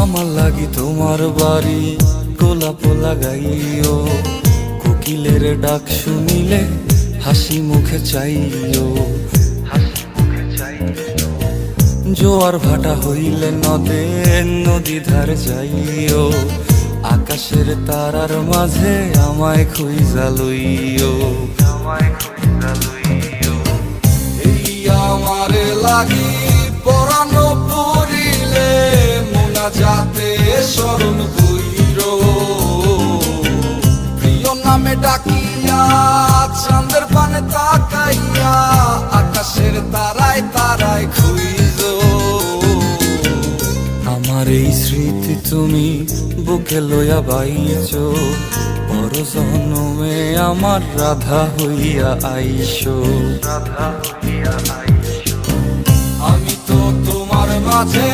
আমার লাগি তোমার বাড়ি গোলাপ লাগাইও, কোকিলের ডাক শুনিলে হাসি মুখে চাইও, জোয়ার ভাটা হইলে নদে নদী ধার যাইও, আকাশের তারার মাঝে আমায় খুঁজা লইও, এই আমারে লাগি পরানো পড়িলে মোনাজাতে স্মরণ কইরো, প্রিয় নামে ডাকিয়া চাঁদের পানে তাকাইয়া আকাশের তারায় তারায় খুঁজো। আমার এই স্মৃতি তুমি বুকে লইয়া বাইছো, বড় জনমে আমার রাধা হইয়া আইসো, আমি তো তোমার মাঝে